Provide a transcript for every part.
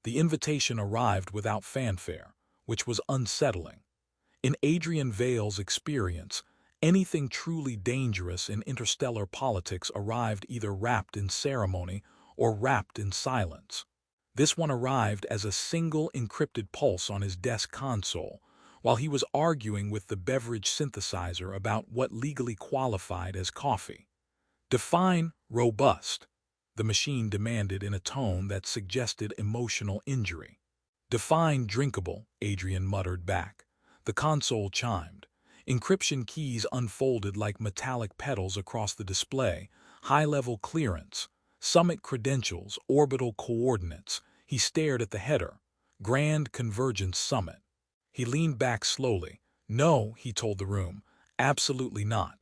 The invitation arrived without fanfare, which was unsettling. In Adrian Vale's experience, anything truly dangerous in interstellar politics arrived either wrapped in ceremony or wrapped in silence. This one arrived as a single encrypted pulse on his desk console, while he was arguing with the beverage synthesizer about what legally qualified as coffee. "Define robust," the machine demanded in a tone that suggested emotional injury. "Define drinkable," Adrian muttered back. The console chimed. Encryption keys unfolded like metallic petals across the display. High-level clearance, summit credentials, orbital coordinates. He stared at the header. Grand Convergence Summit. He leaned back slowly. "No," he told the room. "Absolutely not."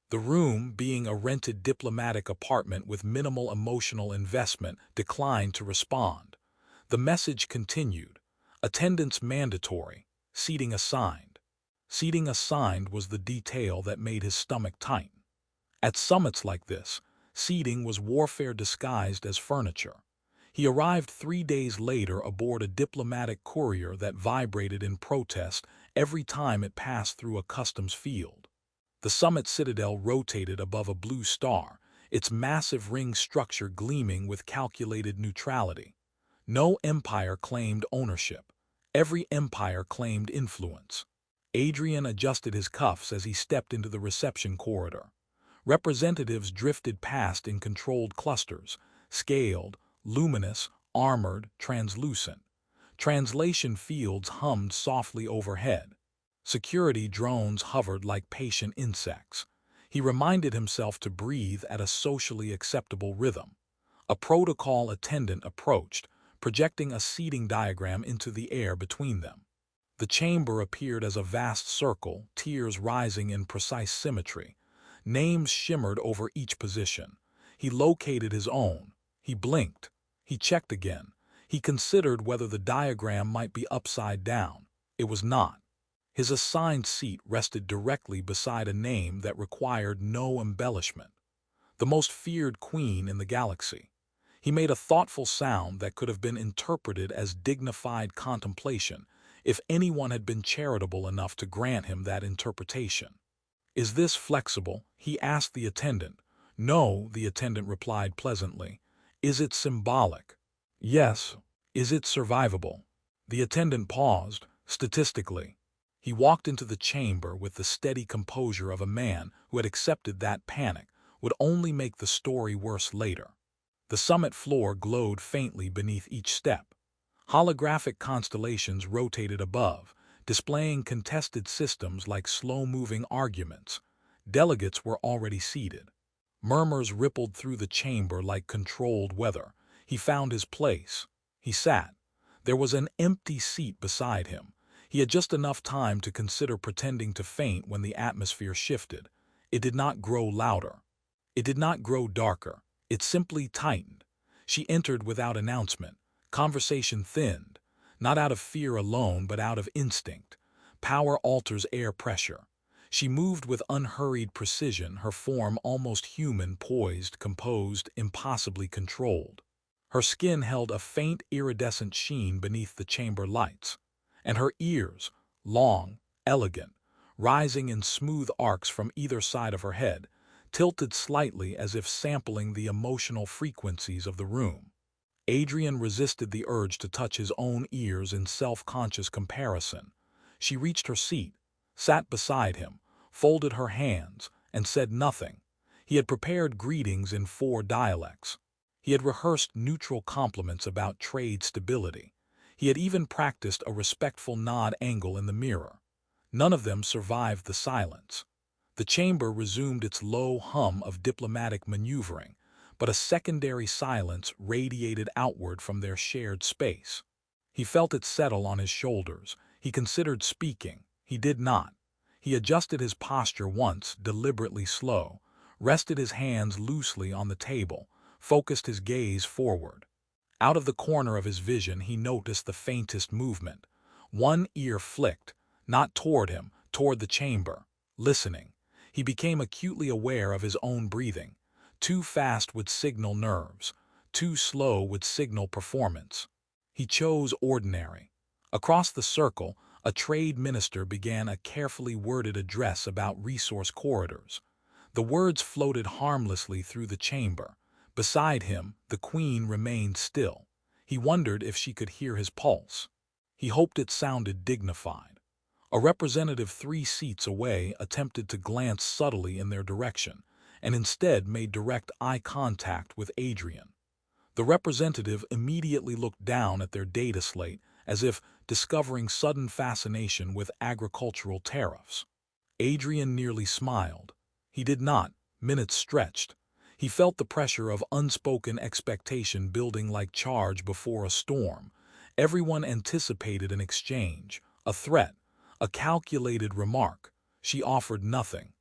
The room, being a rented diplomatic apartment with minimal emotional investment, declined to respond. The message continued. Attendance mandatory. Seating assigned. Seating assigned was the detail that made his stomach tighten. At summits like this, seating was warfare disguised as furniture. He arrived 3 days later aboard a diplomatic courier that vibrated in protest every time it passed through a customs field. The summit citadel rotated above a blue star, its massive ring structure gleaming with calculated neutrality. No empire claimed ownership. Every empire claimed influence. Adrian adjusted his cuffs as he stepped into the reception corridor. Representatives drifted past in controlled clusters, scaled, luminous, armored, translucent. Translation fields hummed softly overhead. Security drones hovered like patient insects. He reminded himself to breathe at a socially acceptable rhythm. A protocol attendant approached, projecting a seating diagram into the air between them. The chamber appeared as a vast circle, tiers rising in precise symmetry. Names shimmered over each position. He located his own. He blinked. He checked again. He considered whether the diagram might be upside down. It was not. His assigned seat rested directly beside a name that required no embellishment. The most feared queen in the galaxy. He made a thoughtful sound that could have been interpreted as dignified contemplation if anyone had been charitable enough to grant him that interpretation. "Is this flexible?" he asked the attendant. "No," the attendant replied pleasantly. "Is it symbolic?" "Yes." "Is it survivable?" The attendant paused. "Statistically." He walked into the chamber with the steady composure of a man who had accepted that panic would only make the story worse later. The summit floor glowed faintly beneath each step. Holographic constellations rotated above, displaying contested systems like slow-moving arguments. Delegates were already seated. Murmurs rippled through the chamber like controlled weather. He found his place. He sat. There was an empty seat beside him. He had just enough time to consider pretending to faint when the atmosphere shifted. It did not grow louder. It did not grow darker. It simply tightened. She entered without announcement. Conversation thinned, not out of fear alone but out of instinct. Power alters air pressure. She moved with unhurried precision, her form almost human, poised, composed, impossibly controlled. Her skin held a faint iridescent sheen beneath the chamber lights. And her ears, long, elegant, rising in smooth arcs from either side of her head, tilted slightly as if sampling the emotional frequencies of the room. Adrian resisted the urge to touch his own ears in self-conscious comparison. She reached her seat, sat beside him, folded her hands, and said nothing. He had prepared greetings in 4 dialects. He had rehearsed neutral compliments about trade stability. He had even practiced a respectful nod angle in the mirror. None of them survived the silence. The chamber resumed its low hum of diplomatic maneuvering, but a secondary silence radiated outward from their shared space. He felt it settle on his shoulders. He considered speaking. He did not. He adjusted his posture once, deliberately slow, rested his hands loosely on the table, focused his gaze forward. Out of the corner of his vision he noticed the faintest movement. One ear flicked, not toward him, toward the chamber, listening. He became acutely aware of his own breathing. Too fast would signal nerves. Too slow would signal performance. He chose ordinary. Across the circle, a trade minister began a carefully worded address about resource corridors. The words floated harmlessly through the chamber. Beside him, the queen remained still. He wondered if she could hear his pulse. He hoped it sounded dignified. A representative 3 seats away attempted to glance subtly in their direction, and instead made direct eye contact with Adrian. The representative immediately looked down at their data slate as if discovering sudden fascination with agricultural tariffs. Adrian nearly smiled. He did not. Minutes stretched. He felt the pressure of unspoken expectation building like charge before a storm. Everyone anticipated an exchange, a threat, a calculated remark. She offered nothing.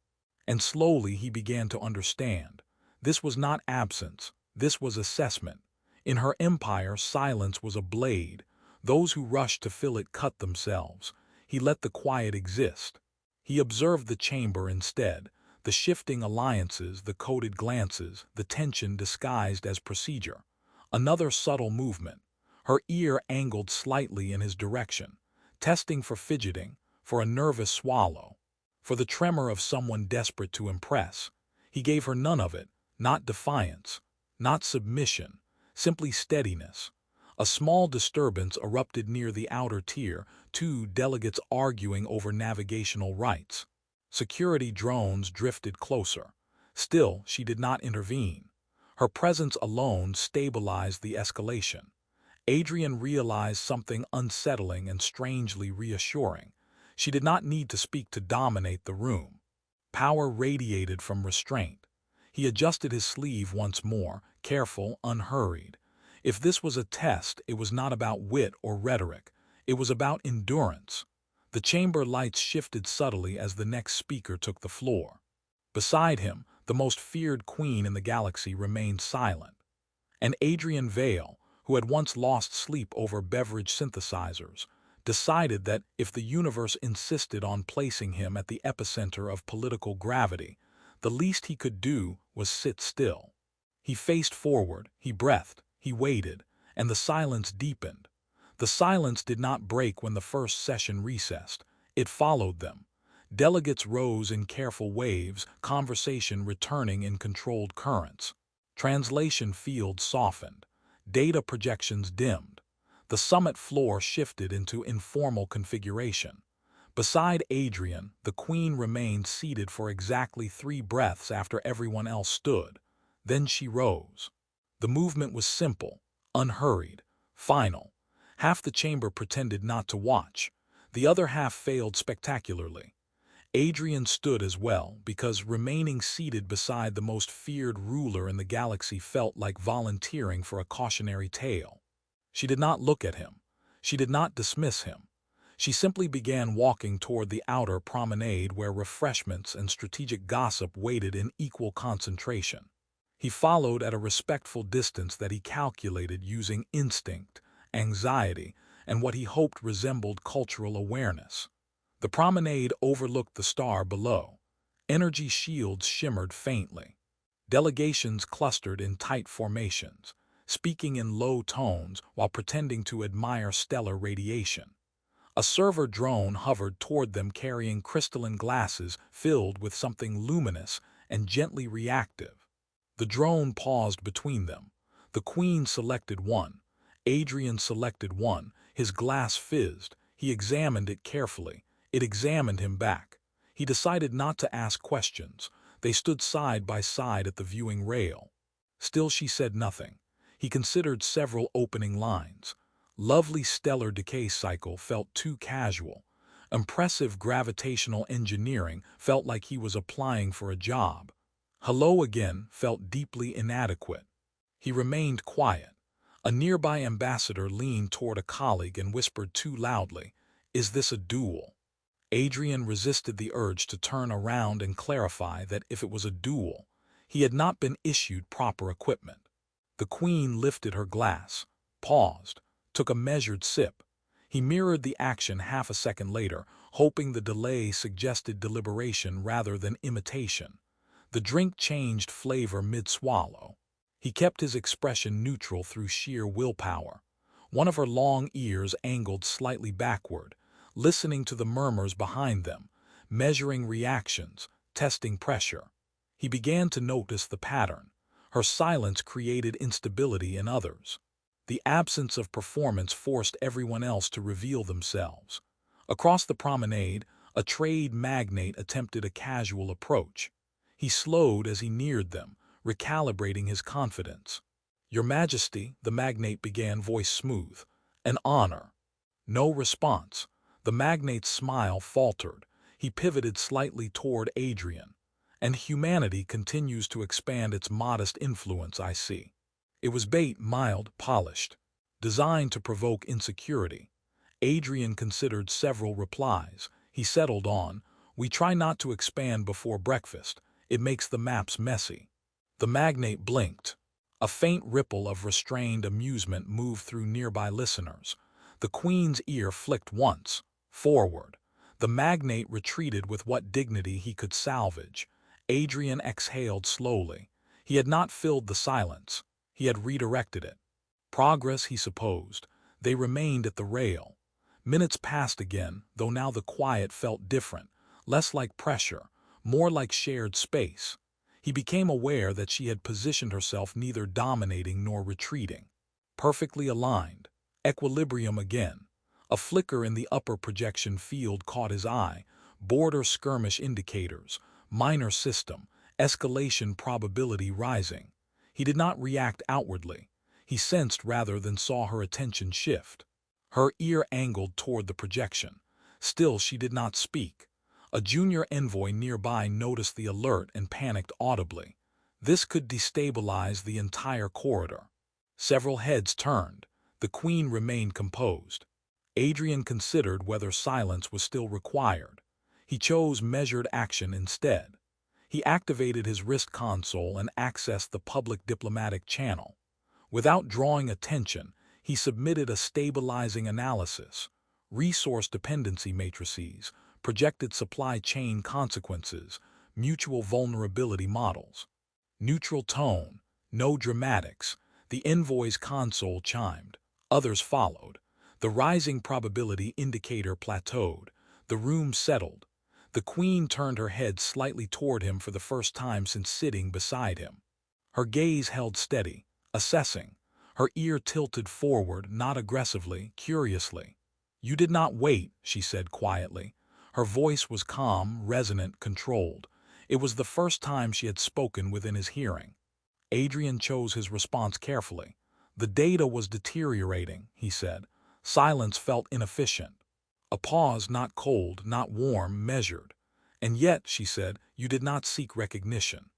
And slowly he began to understand. This was not absence. This was assessment. In her empire, silence was a blade. Those who rushed to fill it cut themselves. He let the quiet exist. He observed the chamber instead, the shifting alliances, the coded glances, the tension disguised as procedure. Another subtle movement. Her ear angled slightly in his direction, testing for fidgeting, for a nervous swallow, for the tremor of someone desperate to impress. He gave her none of it, not defiance, not submission, simply steadiness. A small disturbance erupted near the outer tier, 2 delegates arguing over navigational rights. Security drones drifted closer. Still, she did not intervene. Her presence alone stabilized the escalation. Adrian realized something unsettling and strangely reassuring. She did not need to speak to dominate the room. Power radiated from restraint. He adjusted his sleeve once more, careful, unhurried. If this was a test, it was not about wit or rhetoric. It was about endurance. The chamber lights shifted subtly as the next speaker took the floor. Beside him, the most feared queen in the galaxy remained silent. And Adrian Vale, who had once lost sleep over beverage synthesizers, decided that if the universe insisted on placing him at the epicenter of political gravity, the least he could do was sit still. He faced forward, he breathed, he waited, and the silence deepened. The silence did not break when the first session recessed. It followed them. Delegates rose in careful waves, conversation returning in controlled currents. Translation fields softened. Data projections dimmed. The summit floor shifted into informal configuration. Beside Adrian, the queen remained seated for exactly 3 breaths after everyone else stood. Then she rose. The movement was simple, unhurried, final. Half the chamber pretended not to watch. The other half failed spectacularly. Adrian stood as well, because remaining seated beside the most feared ruler in the galaxy felt like volunteering for a cautionary tale. She did not look at him. She did not dismiss him. She simply began walking toward the outer promenade where refreshments and strategic gossip waited in equal concentration. He followed at a respectful distance that he calculated using instinct, anxiety, and what he hoped resembled cultural awareness. The promenade overlooked the star below. Energy shields shimmered faintly. Delegations clustered in tight formations, speaking in low tones while pretending to admire stellar radiation. A server drone hovered toward them carrying crystalline glasses filled with something luminous and gently reactive. The drone paused between them. The queen selected one. Adrian selected one. His glass fizzed. He examined it carefully. It examined him back. He decided not to ask questions. They stood side by side at the viewing rail. Still she said nothing. He considered several opening lines. Lovely stellar decay cycle felt too casual. Impressive gravitational engineering felt like he was applying for a job. Hello again felt deeply inadequate. He remained quiet. A nearby ambassador leaned toward a colleague and whispered too loudly, "Is this a duel?" Adrian resisted the urge to turn around and clarify that if it was a duel, he had not been issued proper equipment. The queen lifted her glass, paused, took a measured sip. He mirrored the action half a second later, hoping the delay suggested deliberation rather than imitation. The drink changed flavor mid-swallow. He kept his expression neutral through sheer willpower. One of her long ears angled slightly backward, listening to the murmurs behind them, measuring reactions, testing pressure. He began to notice the pattern. Her silence created instability in others. The absence of performance forced everyone else to reveal themselves. Across the promenade, a trade magnate attempted a casual approach. He slowed as he neared them, recalibrating his confidence. "Your Majesty," the magnate began, voice smooth. "An honor." No response. The magnate's smile faltered. He pivoted slightly toward Adrian. "And humanity continues to expand its modest influence, I see." It was bait, mild, polished, designed to provoke insecurity. Adrian considered several replies. He settled on, "We try not to expand before breakfast. It makes the maps messy." The magnate blinked. A faint ripple of restrained amusement moved through nearby listeners. The Queen's ear flicked once, forward. The magnate retreated with what dignity he could salvage. Adrian exhaled slowly. He had not filled the silence. He had redirected it. Progress, he supposed. They remained at the rail. Minutes passed again, though now the quiet felt different, less like pressure, more like shared space. He became aware that she had positioned herself neither dominating nor retreating. Perfectly aligned. Equilibrium again. A flicker in the upper projection field caught his eye. Border skirmish indicators. Minor system. Escalation probability rising. He did not react outwardly. He sensed rather than saw her attention shift. Her ear angled toward the projection. Still she did not speak. A junior envoy nearby noticed the alert and panicked audibly. This could destabilize the entire corridor. Several heads turned. The Queen remained composed. Adrian considered whether silence was still required. He chose measured action instead. He activated his wrist console and accessed the public diplomatic channel. Without drawing attention, he submitted a stabilizing analysis, resource dependency matrices, projected supply chain consequences, mutual vulnerability models. Neutral tone, no dramatics. The envoy's console chimed. Others followed. The rising probability indicator plateaued. The room settled. The Queen turned her head slightly toward him for the first time since sitting beside him. Her gaze held steady, assessing. Her ear tilted forward, not aggressively, curiously. "You did not wait," she said quietly. Her voice was calm, resonant, controlled. It was the first time she had spoken within his hearing. Adrian chose his response carefully. "The data was deteriorating," he said. Silence felt inefficient. A pause, not cold, not warm, measured. "And yet," she said, "you did not seek recognition."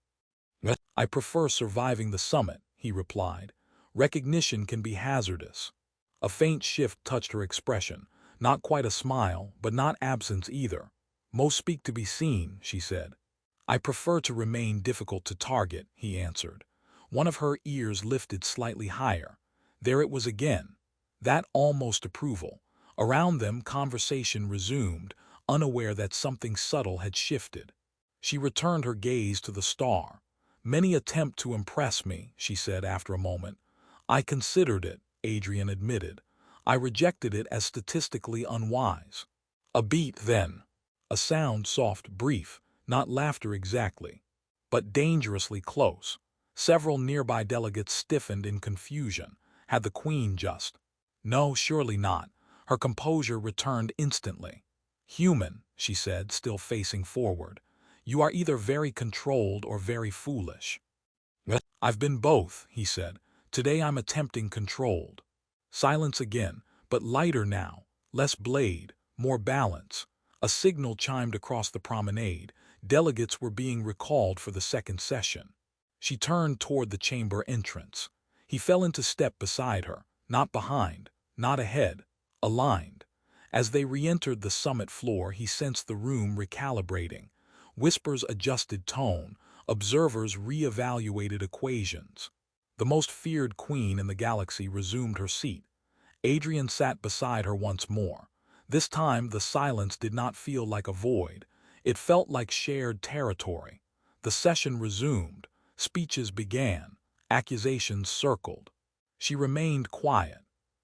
"I prefer surviving the summit," he replied. "Recognition can be hazardous." A faint shift touched her expression. Not quite a smile, but not absence either. "Most speak to be seen," she said. "I prefer to remain difficult to target," he answered. One of her ears lifted slightly higher. There it was again. That almost approval. Around them, conversation resumed, unaware that something subtle had shifted. She returned her gaze to the star. "Many attempt to impress me," she said after a moment. "I considered it," Adrian admitted. "I rejected it as statistically unwise." A beat then. A sound, soft, brief, not laughter exactly, but dangerously close. Several nearby delegates stiffened in confusion. Had the Queen just? No, surely not. Her composure returned instantly. "Human," she said, still facing forward. "You are either very controlled or very foolish." "I've been both," he said. "Today I'm attempting controlled." Silence again, but lighter now, less blade, more balance. A signal chimed across the promenade. Delegates were being recalled for the second session. She turned toward the chamber entrance. He fell into step beside her, not behind, not ahead, aligned. As they re-entered the summit floor, he sensed the room recalibrating. Whispers adjusted tone, observers re-evaluated equations. The most feared queen in the galaxy resumed her seat. Adrian sat beside her once more. This time the silence did not feel like a void. It felt like shared territory. The session resumed. Speeches began. Accusations circled. She remained quiet.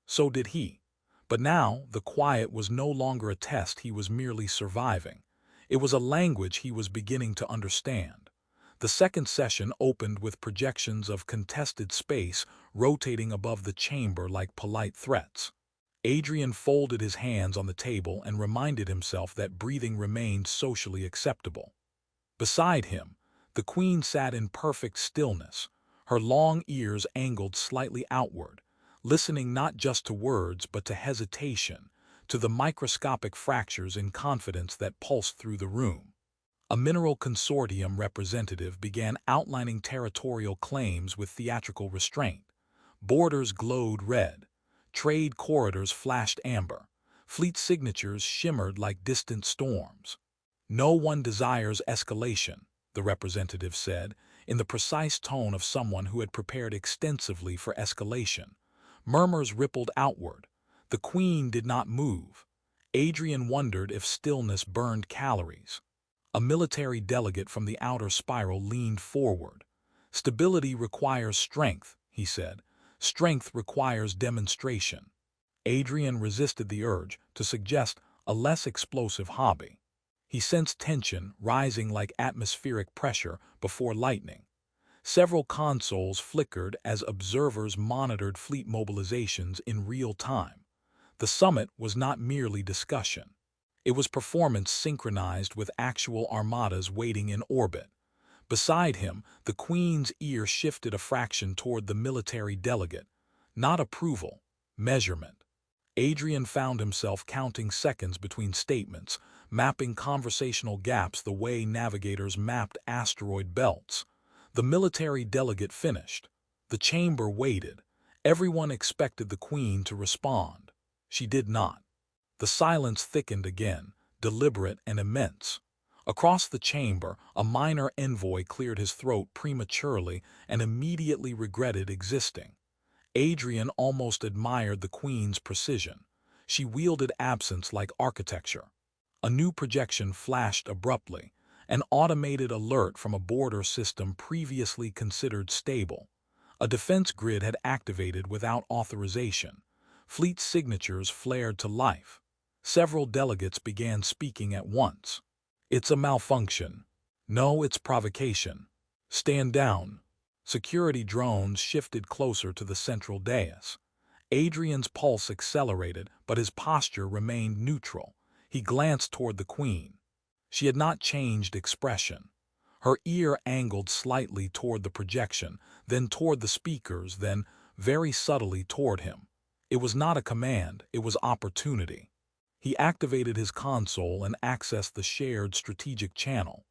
So did he. But now, the quiet was no longer a test he was merely surviving. It was a language he was beginning to understand. The second session opened with projections of contested space rotating above the chamber like polite threats. Adrian folded his hands on the table and reminded himself that breathing remained socially acceptable. Beside him, the queen sat in perfect stillness, her long ears angled slightly outward, listening not just to words but to hesitation, to the microscopic fractures in confidence that pulsed through the room. A mineral consortium representative began outlining territorial claims with theatrical restraint. Borders glowed red, trade corridors flashed amber, fleet signatures shimmered like distant storms. No one desires escalation, the representative said, in the precise tone of someone who had prepared extensively for escalation. Murmurs rippled outward. The queen did not move. Adrian wondered if stillness burned calories. A military delegate from the outer spiral leaned forward. "Stability requires strength," he said. "Strength requires demonstration." Adrian resisted the urge to suggest a less explosive hobby. He sensed tension rising like atmospheric pressure before lightning. Several consoles flickered as observers monitored fleet mobilizations in real time. The summit was not merely discussion. It was performance synchronized with actual armadas waiting in orbit. Beside him, the Queen's ear shifted a fraction toward the military delegate. Not approval, measurement. Adrian found himself counting seconds between statements, mapping conversational gaps the way navigators mapped asteroid belts. The military delegate finished. The chamber waited. Everyone expected the Queen to respond. She did not. The silence thickened again, deliberate and immense. Across the chamber, a minor envoy cleared his throat prematurely and immediately regretted existing. Adrian almost admired the Queen's precision. She wielded absence like architecture. A new projection flashed abruptly, an automated alert from a border system previously considered stable. A defense grid had activated without authorization. Fleet signatures flared to life. Several delegates began speaking at once. "It's a malfunction." "No, it's provocation." "Stand down." Security drones shifted closer to the central dais. Adrian's pulse accelerated, but his posture remained neutral. He glanced toward the Queen. She had not changed expression. Her ear angled slightly toward the projection, then toward the speakers, then, very subtly, toward him. It was not a command, it was opportunity. He activated his console and accessed the shared strategic channel.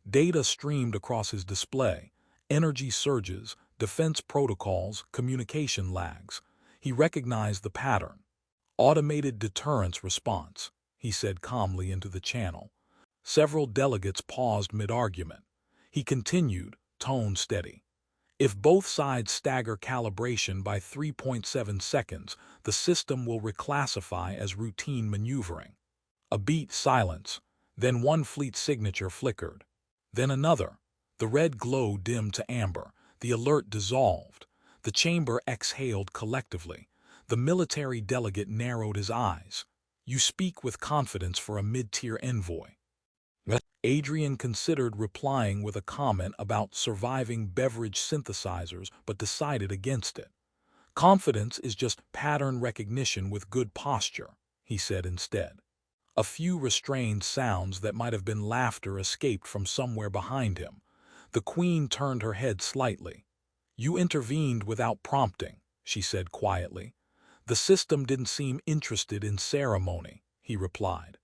Data streamed across his display, energy surges, defense protocols, communication lags. He recognized the pattern. "Automated deterrence response," he said calmly into the channel. Several delegates paused mid-argument. He continued, tone steady. "If both sides stagger calibration by 3.7 seconds, the system will reclassify as routine maneuvering." A beat silence. Then one fleet signature flickered. Then another. The red glow dimmed to amber. The alert dissolved. The chamber exhaled collectively. The military delegate narrowed his eyes. "You speak with confidence for a mid-tier envoy." Adrian considered replying with a comment about surviving beverage synthesizers but decided against it. "Confidence is just pattern recognition with good posture," he said instead. A few restrained sounds that might have been laughter escaped from somewhere behind him. The Queen turned her head slightly. "You intervened without prompting," she said quietly. "The system didn't seem interested in ceremony," he replied.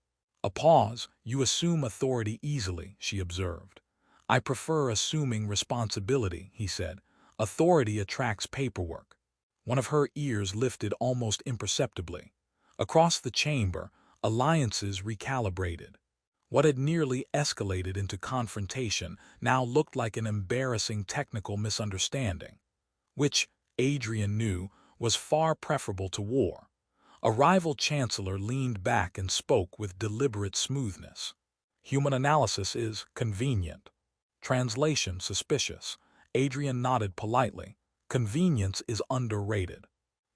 A pause. "You assume authority easily," she observed. "I prefer assuming responsibility," he said. "Authority attracts paperwork." One of her ears lifted almost imperceptibly. Across the chamber, alliances recalibrated. What had nearly escalated into confrontation now looked like an embarrassing technical misunderstanding, which, Adrian knew, was far preferable to war. A rival chancellor leaned back and spoke with deliberate smoothness. "Human analysis is convenient. Translation suspicious." Adrian nodded politely. "Convenience is underrated."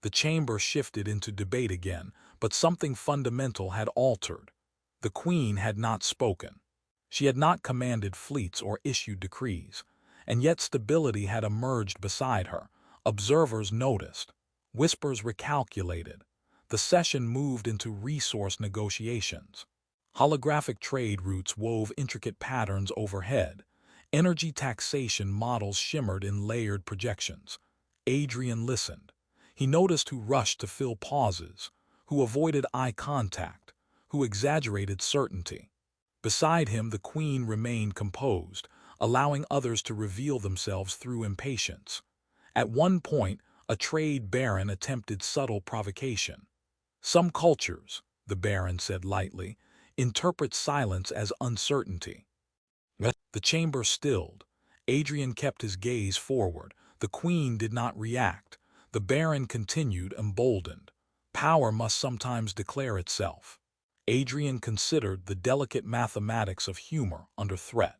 The chamber shifted into debate again, but something fundamental had altered. The Queen had not spoken. She had not commanded fleets or issued decrees, and yet stability had emerged beside her. Observers noticed. Whispers recalculated. The session moved into resource negotiations. Holographic trade routes wove intricate patterns overhead. Energy taxation models shimmered in layered projections. Adrian listened. He noticed who rushed to fill pauses, who avoided eye contact, who exaggerated certainty. Beside him, the Queen remained composed, allowing others to reveal themselves through impatience. At one point, a trade baron attempted subtle provocation. Some cultures, the baron said lightly, interpret silence as uncertainty. The chamber stilled. Adrian kept his gaze forward. The Queen did not react. The baron continued, emboldened. Power must sometimes declare itself. Adrian considered the delicate mathematics of humor under threat.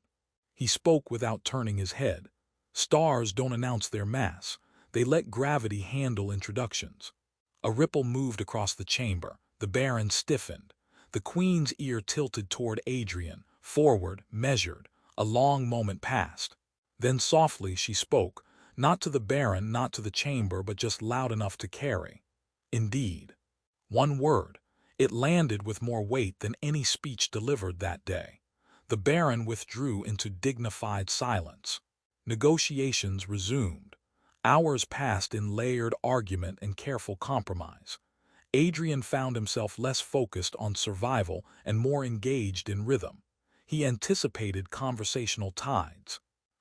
He spoke without turning his head. Stars don't announce their mass. They let gravity handle introductions. A ripple moved across the chamber. The baron stiffened. The Queen's ear tilted toward Adrian, forward, measured. A long moment passed. Then softly she spoke, not to the baron, not to the chamber, but just loud enough to carry. Indeed. One word. It landed with more weight than any speech delivered that day. The baron withdrew into dignified silence. Negotiations resumed. Hours passed in layered argument and careful compromise. Adrian found himself less focused on survival and more engaged in rhythm. He anticipated conversational tides,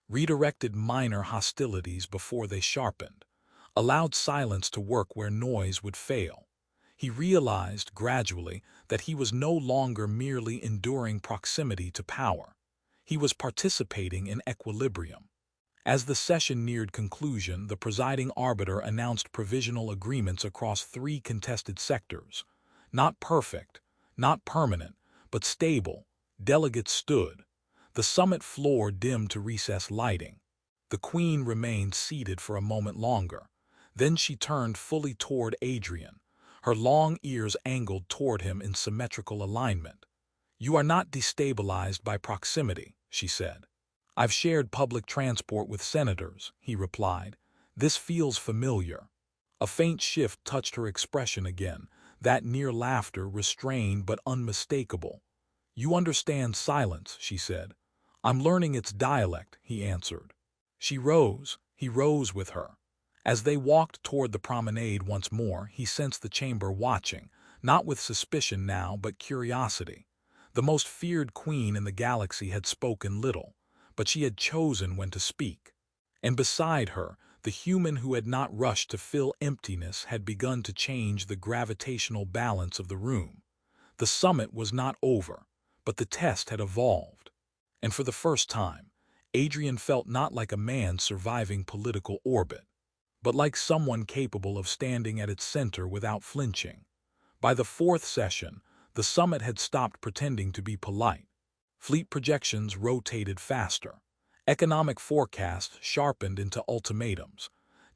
redirected minor hostilities before they sharpened, allowed silence to work where noise would fail. He realized gradually that he was no longer merely enduring proximity to power. He was participating in equilibrium. As the session neared conclusion, the presiding arbiter announced provisional agreements across 3 contested sectors. Not perfect, not permanent, but stable. Delegates stood. The summit floor dimmed to recess lighting. The Queen remained seated for a moment longer. Then she turned fully toward Adrian, her long ears angled toward him in symmetrical alignment. "You are not destabilized by proximity," she said. "I've shared public transport with senators," he replied. "This feels familiar." A faint shift touched her expression again, that near laughter, restrained but unmistakable. "You understand silence," she said. "I'm learning its dialect," he answered. She rose. He rose with her. As they walked toward the promenade once more, he sensed the chamber watching, not with suspicion now, but curiosity. The most feared queen in the galaxy had spoken little, but she had chosen when to speak. And beside her, the human who had not rushed to fill emptiness had begun to change the gravitational balance of the room. The summit was not over, but the test had evolved. And for the first time, Adrian felt not like a man surviving political orbit, but like someone capable of standing at its center without flinching. By the 4th session, the summit had stopped pretending to be polite. Fleet projections rotated faster. Economic forecasts sharpened into ultimatums.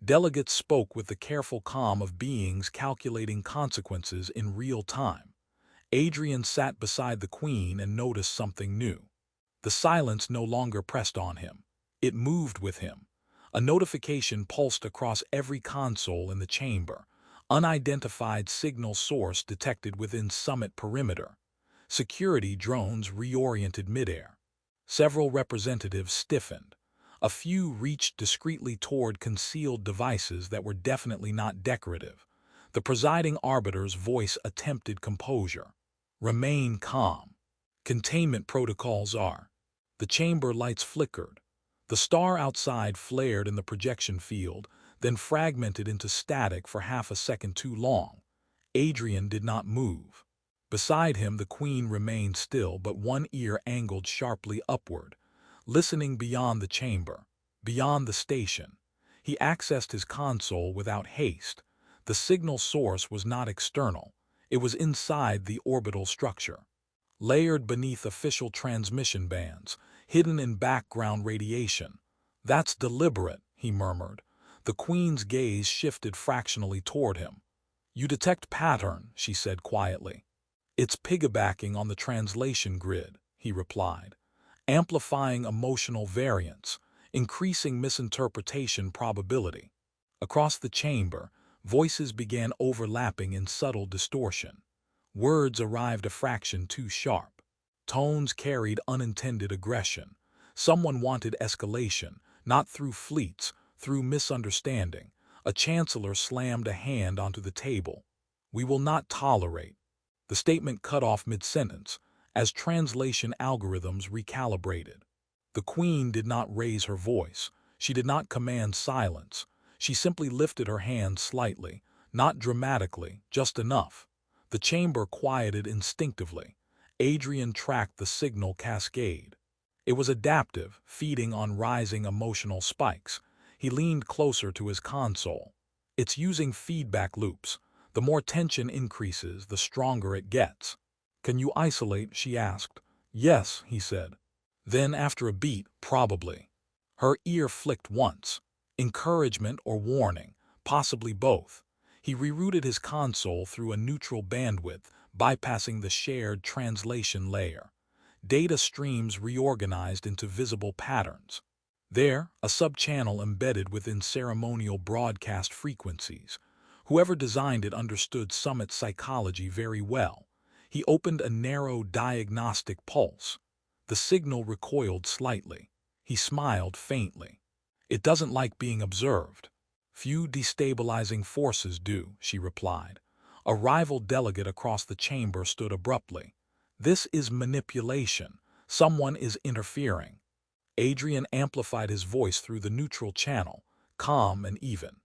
Delegates spoke with the careful calm of beings calculating consequences in real time. Adrian sat beside the Queen and noticed something new. The silence no longer pressed on him. It moved with him. A notification pulsed across every console in the chamber. Unidentified signal source detected within summit perimeter. Security drones reoriented midair. Several representatives stiffened. A few reached discreetly toward concealed devices that were definitely not decorative. The presiding arbiter's voice attempted composure. "Remain calm. Containment protocols are." The chamber lights flickered. The star outside flared in the projection field, then fragmented into static for half a second too long. Adrian did not move. Beside him, the Queen remained still, but one ear angled sharply upward, listening beyond the chamber, beyond the station. He accessed his console without haste. The signal source was not external. It was inside the orbital structure, layered beneath official transmission bands, hidden in background radiation. "That's deliberate," he murmured. The Queen's gaze shifted fractionally toward him. "You detect pattern," she said quietly. "It's piggybacking on the translation grid," he replied, "amplifying emotional variance, increasing misinterpretation probability." Across the chamber, voices began overlapping in subtle distortion. Words arrived a fraction too sharp. Tones carried unintended aggression. Someone wanted escalation, not through fleets, through misunderstanding. A chancellor slammed a hand onto the table. "We will not tolerate." The statement cut off mid-sentence, as translation algorithms recalibrated. The Queen did not raise her voice. She did not command silence. She simply lifted her hand slightly, not dramatically, just enough. The chamber quieted instinctively. Adrian tracked the signal cascade. It was adaptive, feeding on rising emotional spikes. He leaned closer to his console. "It's using feedback loops. The more tension increases, the stronger it gets." "Can you isolate?" she asked. "Yes," he said. Then, after a beat, "Probably." Her ear flicked once. Encouragement or warning, possibly both. He rerouted his console through a neutral bandwidth, bypassing the shared translation layer. Data streams reorganized into visible patterns. There, a sub-channel embedded within ceremonial broadcast frequencies. Whoever designed it understood Summit psychology very well. He opened a narrow diagnostic pulse. The signal recoiled slightly. He smiled faintly. "It doesn't like being observed." "Few destabilizing forces do," she replied. A rival delegate across the chamber stood abruptly. "This is manipulation. Someone is interfering." Adrian amplified his voice through the neutral channel, calm and even.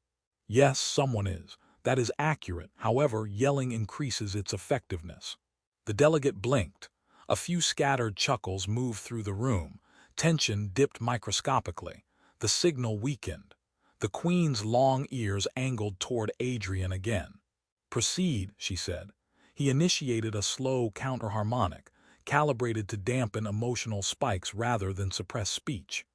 "Yes, someone is. That is accurate. However, yelling increases its effectiveness." The delegate blinked. A few scattered chuckles moved through the room. Tension dipped microscopically. The signal weakened. The Queen's long ears angled toward Adrian again. "Proceed," she said. He initiated a slow counterharmonic, calibrated to dampen emotional spikes rather than suppress speech.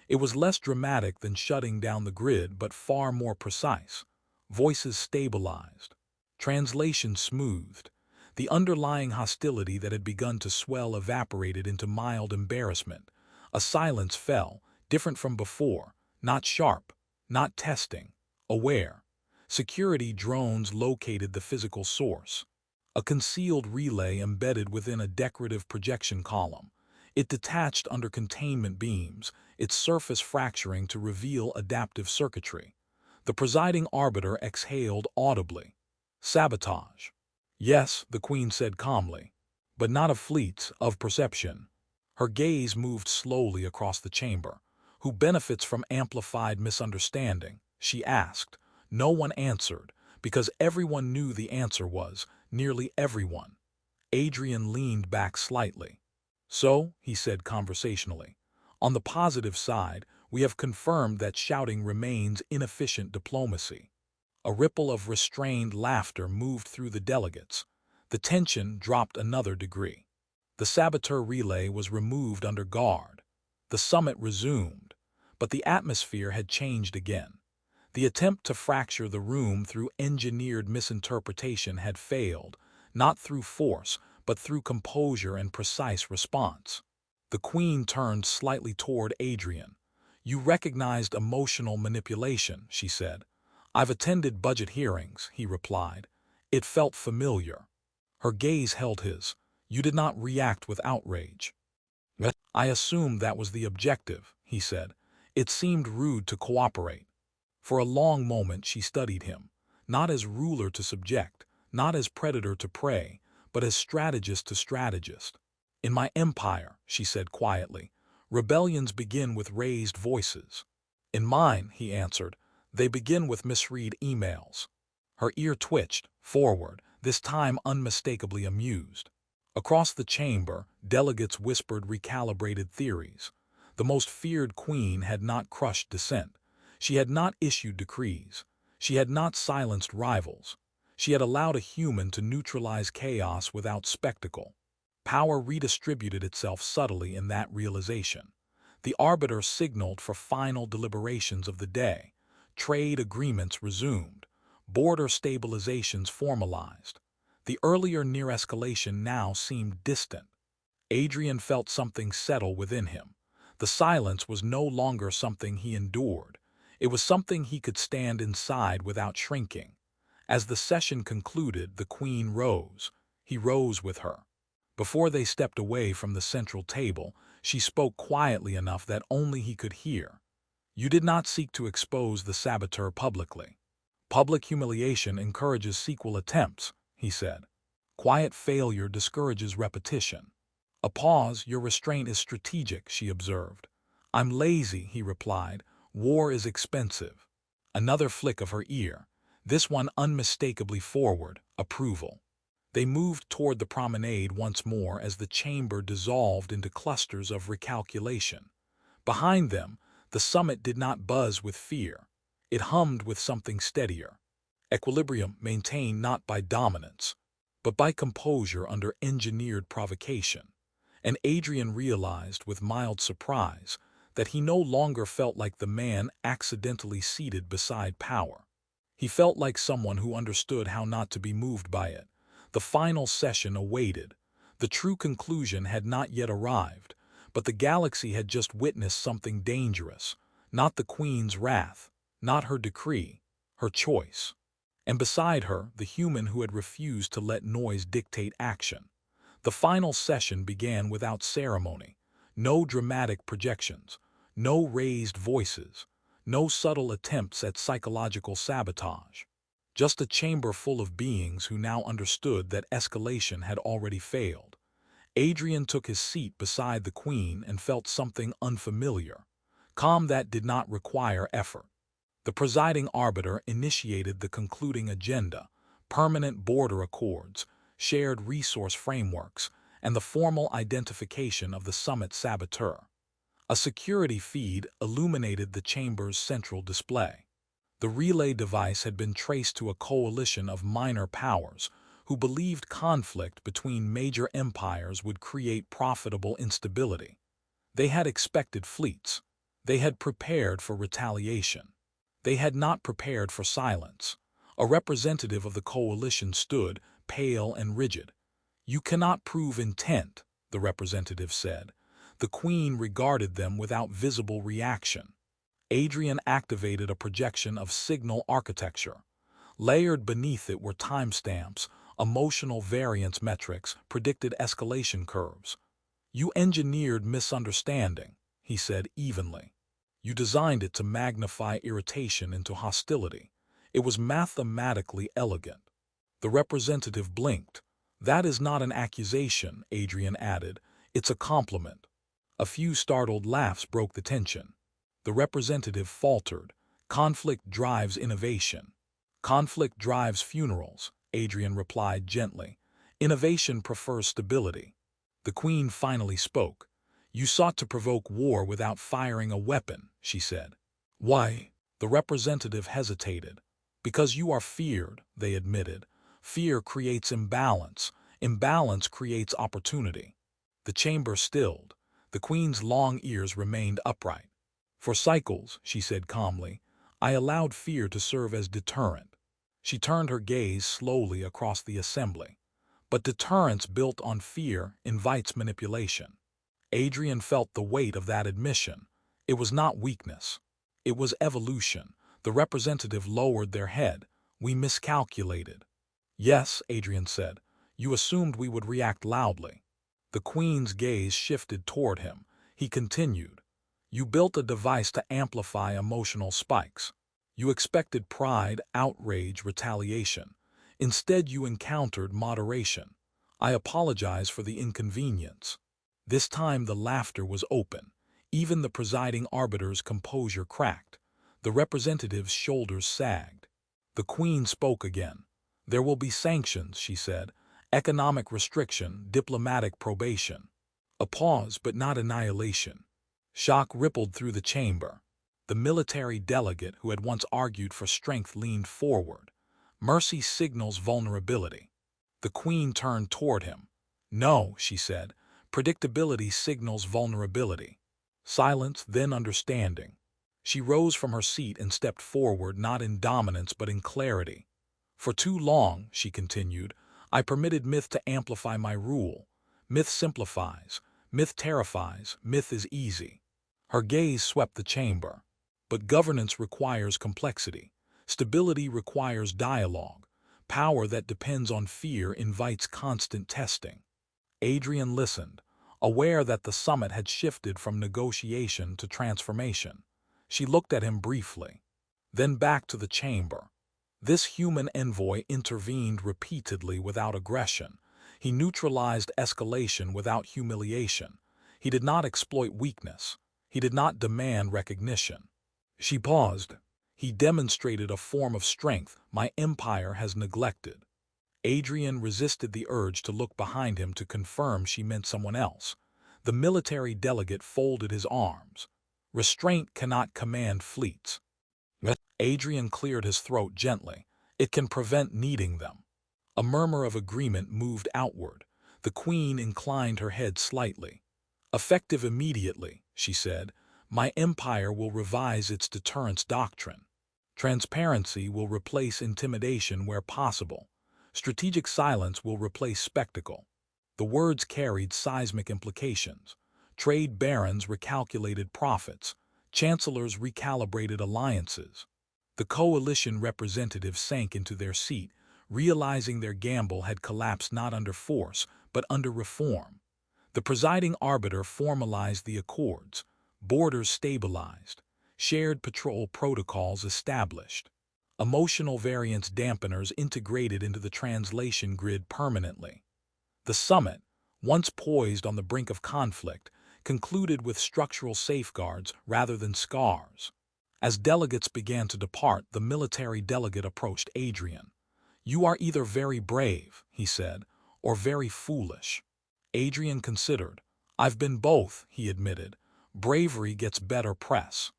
It was less dramatic than shutting down the grid, but far more precise. Voices stabilized. Translation smoothed. The underlying hostility that had begun to swell evaporated into mild embarrassment. A silence fell, different from before, not sharp, not testing, aware. Security drones located the physical source. A concealed relay embedded within a decorative projection column. It detached under containment beams, its surface fracturing to reveal adaptive circuitry. The presiding arbiter exhaled audibly. "Sabotage." "Yes," the Queen said calmly, "but not of fleets, of perception." Her gaze moved slowly across the chamber. "Who benefits from amplified misunderstanding?" she asked. No one answered, because everyone knew the answer was, nearly everyone. Adrian leaned back slightly. "So," he said conversationally, "on the positive side, we have confirmed that shouting remains inefficient diplomacy." A ripple of restrained laughter moved through the delegates. The tension dropped another degree. The saboteur relay was removed under guard. The summit resumed, but the atmosphere had changed again. The attempt to fracture the room through engineered misinterpretation had failed, not through force, but through composure and precise response. The Queen turned slightly toward Adrian. "You recognized emotional manipulation," she said. "I've attended budget hearings," he replied. It felt familiar. Her gaze held his. "You did not react with outrage." "I assumed that was the objective," he said. "It seemed rude to cooperate." For a long moment she studied him, not as ruler to subject, not as predator to prey, but as strategist to strategist. "In my empire," she said quietly, "rebellions begin with raised voices." "In mine," he answered, "they begin with misread emails." Her ear twitched, forward, this time unmistakably amused. Across the chamber, delegates whispered recalibrated theories. The most feared queen had not crushed dissent. She had not issued decrees. She had not silenced rivals. She had allowed a human to neutralize chaos without spectacle. Power redistributed itself subtly in that realization. The arbiter signaled for final deliberations of the day. Trade agreements resumed. Border stabilizations formalized. The earlier near-escalation now seemed distant. Adrian felt something settle within him. The silence was no longer something he endured. It was something he could stand inside without shrinking. As the session concluded, the Queen rose. He rose with her. Before they stepped away from the central table, she spoke quietly enough that only he could hear. "You did not seek to expose the saboteur publicly. Public humiliation encourages sequel attempts," he said. "Quiet failure discourages repetition." A pause. "Your restraint is strategic," she observed. "I'm lazy," he replied. "War is expensive." Another flick of her ear, this one unmistakably forward, approval. They moved toward the promenade once more as the chamber dissolved into clusters of recalculation. Behind them, the summit did not buzz with fear. It hummed with something steadier. Equilibrium maintained not by dominance, but by composure under engineered provocation. And Adrian realized with mild surprise that he no longer felt like the man accidentally seated beside power. He felt like someone who understood how not to be moved by it. The final session awaited. The true conclusion had not yet arrived, but the galaxy had just witnessed something dangerous. Not the Queen's wrath, not her decree, her choice. And beside her, the human who had refused to let noise dictate action. The final session began without ceremony. No dramatic projections, no raised voices, no subtle attempts at psychological sabotage. Just a chamber full of beings who now understood that escalation had already failed. Adrian took his seat beside the Queen and felt something unfamiliar. Calm that did not require effort. The presiding arbiter initiated the concluding agenda: permanent border accords, shared resource frameworks, and the formal identification of the summit saboteur. A security feed illuminated the chamber's central display. The relay device had been traced to a coalition of minor powers who believed conflict between major empires would create profitable instability. They had expected fleets. They had prepared for retaliation. They had not prepared for silence. A representative of the coalition stood, pale and rigid. "You cannot prove intent," the representative said. The Queen regarded them without visible reaction. Adrian activated a projection of signal architecture. Layered beneath it were timestamps, emotional variance metrics, predicted escalation curves. "You engineered misunderstanding," he said evenly. "You designed it to magnify irritation into hostility. It was mathematically elegant." The representative blinked. "That is not an accusation," Adrian added. "It's a compliment." A few startled laughs broke the tension. The representative faltered. "Conflict drives innovation." "Conflict drives funerals," Adrian replied gently. "Innovation prefers stability." The Queen finally spoke. "You sought to provoke war without firing a weapon," she said. "Why?" The representative hesitated. "Because you are feared," they admitted. "Fear creates imbalance. Imbalance creates opportunity." The chamber stilled. The Queen's long ears remained upright. "For cycles," she said calmly, "I allowed fear to serve as deterrent." She turned her gaze slowly across the assembly. But deterrence built on fear invites manipulation. Adrian felt the weight of that admission. It was not weakness. It was evolution. The representative lowered their head. "We miscalculated." "Yes," Adrian said. "You assumed we would react loudly." The Queen's gaze shifted toward him. He continued. "You built a device to amplify emotional spikes. You expected pride, outrage, retaliation. Instead, you encountered moderation. I apologize for the inconvenience." This time the laughter was open. Even the presiding arbiter's composure cracked. The representative's shoulders sagged. The Queen spoke again. "There will be sanctions," she said. "Economic restriction, diplomatic probation." A pause, but not annihilation. Shock rippled through the chamber. The military delegate who had once argued for strength leaned forward. "Mercy signals vulnerability." The Queen turned toward him. "No," she said. "Predictability signals vulnerability." Silence, then understanding. She rose from her seat and stepped forward, not in dominance but in clarity. For too long, she continued, I permitted myth to amplify my rule. Myth simplifies. Myth terrifies. Myth is easy. Her gaze swept the chamber. But governance requires complexity. Stability requires dialogue. Power that depends on fear invites constant testing. Adrian listened, aware that the summit had shifted from negotiation to transformation. She looked at him briefly, then back to the chamber. This human envoy intervened repeatedly without aggression. He neutralized escalation without humiliation. He did not exploit weakness. He did not demand recognition. She paused. He demonstrated a form of strength my empire has neglected. Adrian resisted the urge to look behind him to confirm she meant someone else. The military delegate folded his arms. Restraint cannot command fleets. Adrian cleared his throat gently. It can prevent needing them. A murmur of agreement moved outward. The queen inclined her head slightly. Effective immediately, she said, my empire will revise its deterrence doctrine. Transparency will replace intimidation where possible. Strategic silence will replace spectacle. The words carried seismic implications. Trade barons recalculated profits. Chancellors recalibrated alliances. The coalition representatives sank into their seat, realizing their gamble had collapsed not under force, but under reform. The presiding arbiter formalized the accords. Borders stabilized. Shared patrol protocols established. Emotional variance dampeners integrated into the translation grid permanently. The summit, once poised on the brink of conflict, concluded with structural safeguards rather than scars. As delegates began to depart, the military delegate approached Adrian. You are either very brave, he said, or very foolish. Adrian considered. I've been both, he admitted. Bravery gets better press.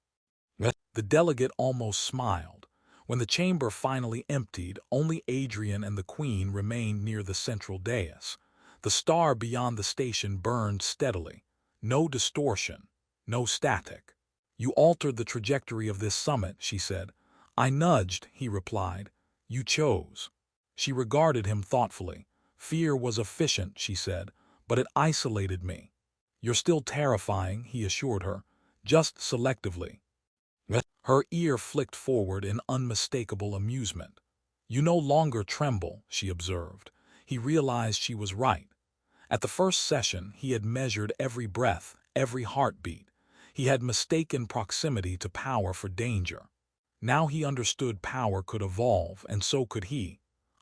The delegate almost smiled. When the chamber finally emptied, only Adrian and the queen remained near the central dais. The star beyond the station burned steadily. No distortion, no static. You altered the trajectory of this summit, she said. I nudged, he replied. You chose. She regarded him thoughtfully. Fear was efficient, she said, but it isolated me. You're still terrifying, he assured her, just selectively. Her ear flicked forward in unmistakable amusement. You no longer tremble, she observed. He realized she was right. At the first session, he had measured every breath, every heartbeat. He had mistaken proximity to power for danger. Now he understood power could evolve, and so could he.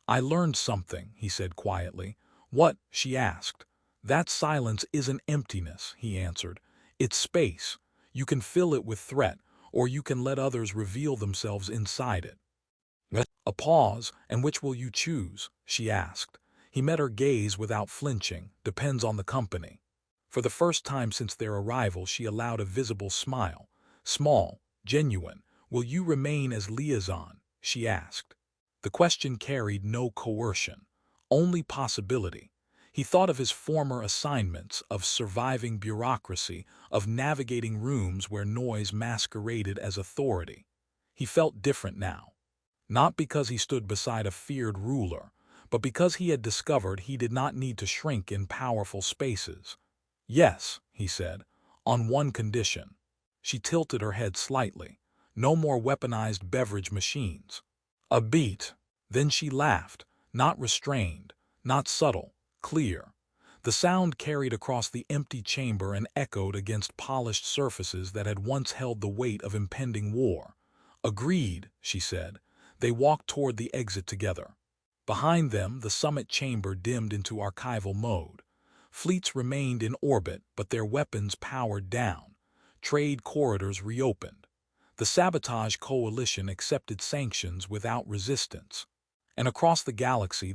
I learned something, he said quietly. What? She asked. That silence isn't emptiness, he answered. It's space. You can fill it with threat, or you can let others reveal themselves inside it. A pause, and which will you choose? She asked. He met her gaze without flinching. Depends on the company. For the first time since their arrival, she allowed a visible smile. Small, genuine. Will you remain as liaison? She asked. The question carried no coercion, only possibility. He thought of his former assignments, of surviving bureaucracy, of navigating rooms where noise masqueraded as authority. He felt different now. Not because he stood beside a feared ruler, but because he had discovered he did not need to shrink in powerful spaces. Yes, he said, on one condition. She tilted her head slightly. No more weaponized beverage machines. A beat. Then she laughed, not restrained, not subtle, clear. The sound carried across the empty chamber and echoed against polished surfaces that had once held the weight of impending war. Agreed, she said. They walked toward the exit together. Behind them, the summit chamber dimmed into archival mode. Fleets remained in orbit, but their weapons powered down. Trade corridors reopened. The sabotage coalition accepted sanctions without resistance. And across the galaxy,